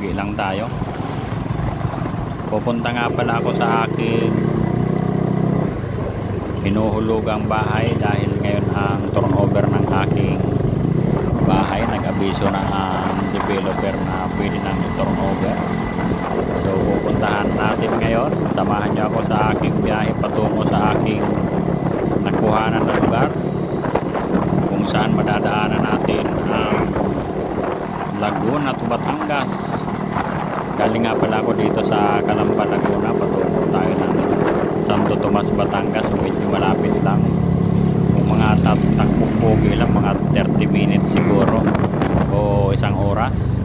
pogi lang tayo. Pupunta nga pala ako sa aking hinuhulugang bahay dahil ngayon ang turnover ng aking bahay. Nag-abiso na ang developer na pwede nang turnover. So pupuntahan natin ngayon. Samahan niyo ako sa aking biyahe patungo sa aking nakuhanan na lugar kung saan madadaanan natin ang Laguna to Batangas. Galing nga pala ako dito sa Calamba, Laguna. Patungo tayo ng Santo Tomas, Batangas. So medyo malapit lang. Kung mga takbong pogi lang, mga 30 minutes siguro o isang oras.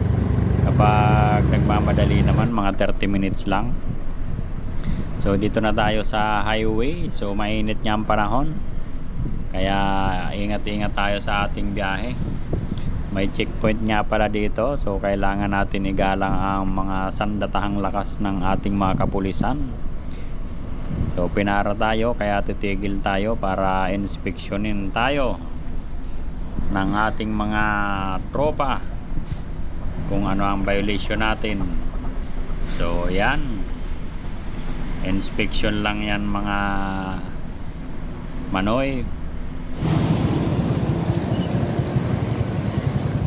Kapag nagmamadali naman, mga 30 minutes lang. So dito na tayo sa highway. So mainit nga ang panahon, kaya ingat-ingat tayo sa ating biyahe. May checkpoint nga pala dito, so kailangan natin igalang ang mga sandatahang lakas ng ating mga kapulisan. So pinara tayo, kaya titigil tayo para inspeksyonin tayo ng ating mga tropa kung ano ang violation natin. So yan, inspection lang yan mga manoy.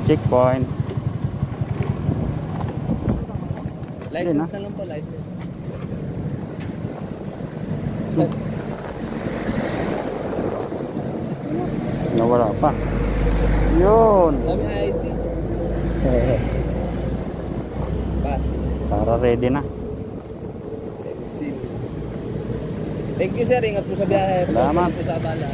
Checkpoint. License na lang po, license. Nawala pa. Yun. Dami ID. Para ready na. Thank you sir, ingat po sa biyahe. Salamat po sa abala.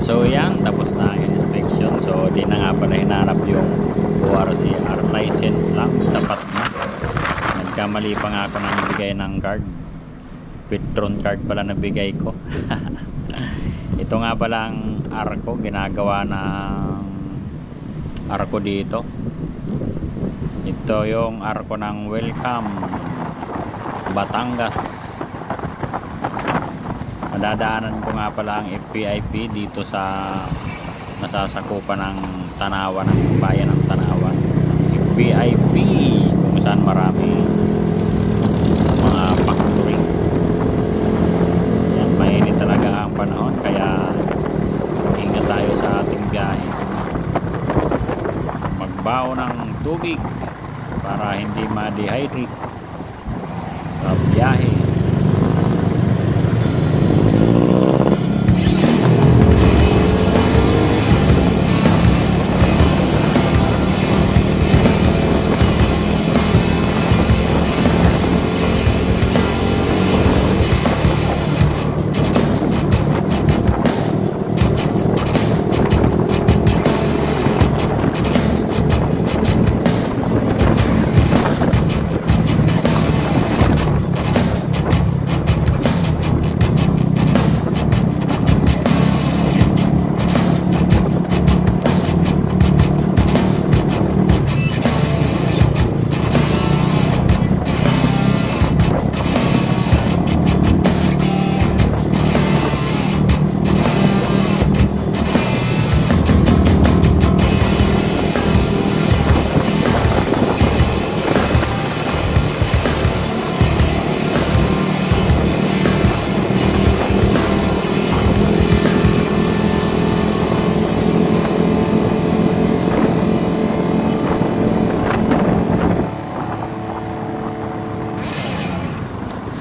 So yan, tapos na ang inspection. So di na nga pala hinanap yung ORCR license lang, sapat na. Nagkamali pa nga ako nang bigay ng card. Petron card pala nabigay ko. Ito nga pala ang arko, ginagawa ng arko dito. Ito yung arko ng Welcome Batangas. Madadaanan ko nga pala ang FPIP dito sa nasasakupan ng Tanawan, ng bayan ng Tanawan. FPIP kung saan marami mga factory. Yan, mainit talaga ang panahon, kaya ingat tayo sa ating biyahe. Magbaon ng tubig para hindi ma-dehydrate sa biyahe.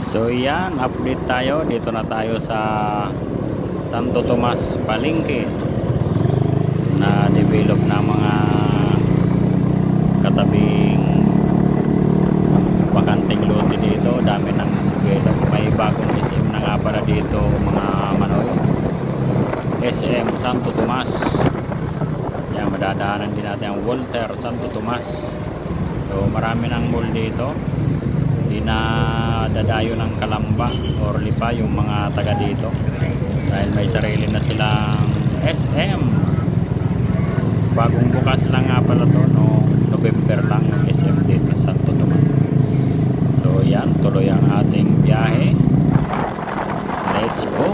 So yan, update tayo. Dito na tayo sa Santo Tomas Palengke na develop na mga katabing bakanting lote dito. Dami ng develop. May bagong SM na nga pala dito mga manoy. SM Santo Tomas. Yan, madadaanan din natin ang Walter Santo Tomas. So marami ng mall dito. Hindi na dadayo ng Calamba or Lipa yung mga taga dito dahil may sarili na silang SM. Bagong bukas lang nga pala to, no, November lang yung SM dito sa Santo Tomas. So yan, tuloy ang ating biyahe. Let's go.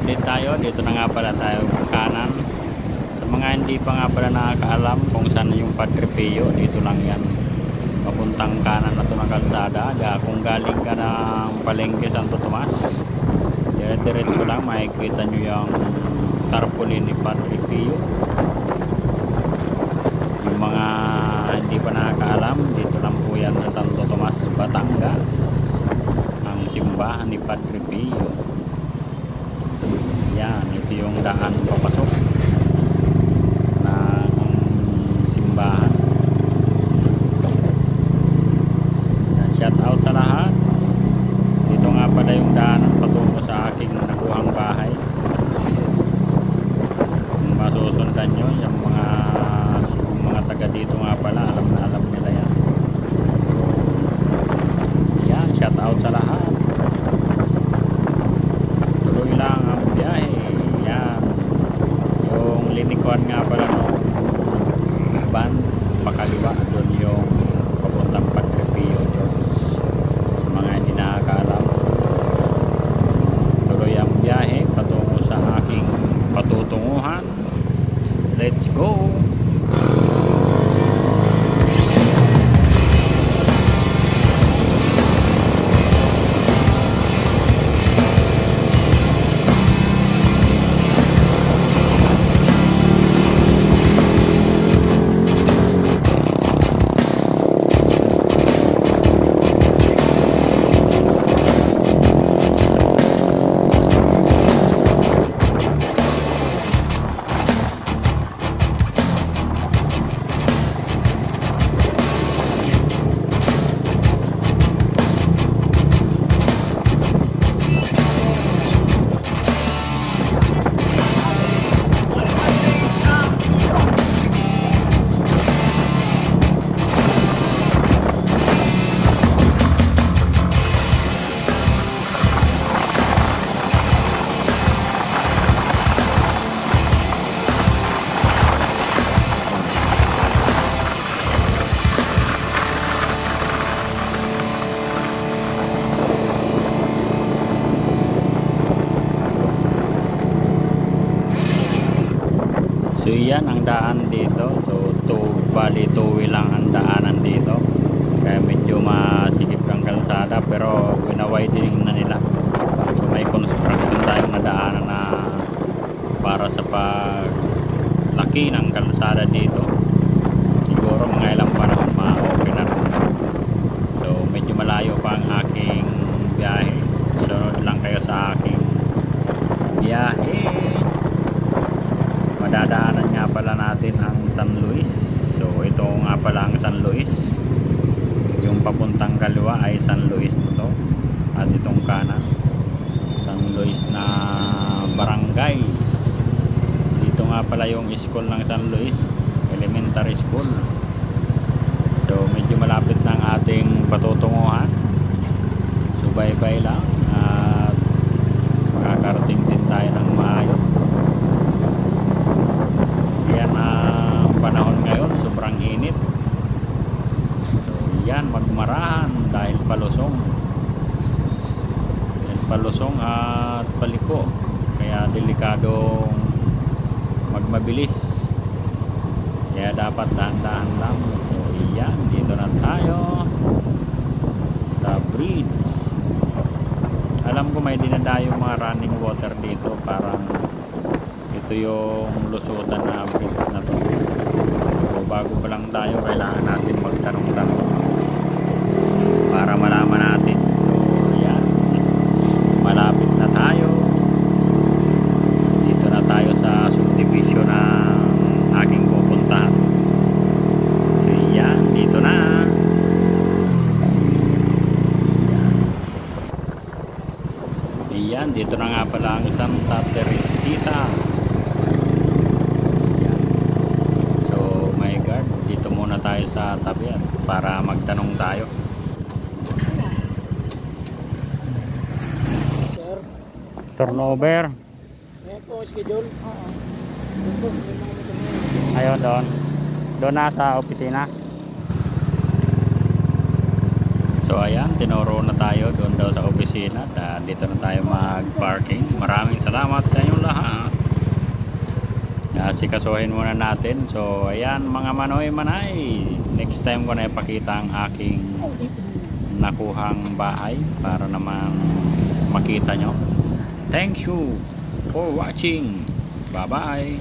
update tayo. Dito na nga pala tayo kanan. Sa mga hindi pa nga pala nakakaalam kung saan yung Padre Pio, dito lang yan. Papuntang kanan na ito ng kalsada. Kung galing ka ng Palengke Santo Tomas, diretso lang, makikita nyo yung tarpaulin ni Padre Pio. Yung mga hindi pa nakakaalam, dito lang po yan sa Santo Tomas, Batangas, ang simbahan ni Padre Pio. Yan, ito yung daan papasok ng simbahan. Yan, shout out sa lahat. Dito nga pala yung daanan patungo sa aking nakuhang bahay. Kung masusundan nyo yung mga taga dito nga pala, alam na alam nila yan. Yan, shout out sa lahat. Tuloy lang ang biyahe. Yan, yung linikuan nga pala ng van pakaliwa, doon yung papuntang Padre Pio Church. Sa mga hindi nakakaalam, tuloy ang biyahe patungo sa aking patutunguhan. Let's go! So yan ang daan dito. So bali two-way lang ang daanan dito. Kaya medyo masikip ang kalsada, pero winawidening na nila. So may construction tayong na daanan na para sa paglaki ng kalsada dito. Siguro mga ilang panahon ma-open na. So medyo malayo pa ang aking biyahe. Sunod lang kayo sa aking biyahe. Madadaanan nga pala natin ang San Luis. So ito nga pala ang San Luis. Yung papuntang kaliwa ay San Luis nito. At itong kanan, San Luis na barangay. Dito nga pala yung school ng San Luis, elementary school. So medyo malapit na ang ating patutunguhan. So bye-bye lang. At makakarating din tayo ng maayos. Yan ang panahon ngayon, sobrang init. So yan, magmarahan dahil palusong. Yan, palusong at paliko. Kaya delikadong magmabilis. Kaya dapat dahan-dahan lang. So yan, dito na tayo sa bridge. Alam ko may dinadayong mga running water dito, parang ito yung lusutan na bridge na to. So bago pa lang tayo, kailangan natin magtanong-tanong para malaman natin. So yan, malapit na tayo. Dito na tayo sa subdivision ng aking pupuntahan. So yan, dito na. Yan, dito na nga pala ang Santa Teresita. Dito muna tayo sa tabi at para magtanong tayo. Sir, Turnover. ngayon po schedule? Oo. Ayun doon. Doon na sa opisina. So ayan, tinuro na tayo doon daw sa opisina. Dito na tayo mag-parking. Maraming salamat sa inyo. asikasuhin muna natin. So ayan mga manoy manay, next time ko na ipakita ang aking nakuhang bahay para naman makita nyo. Thank you for watching. Bye bye.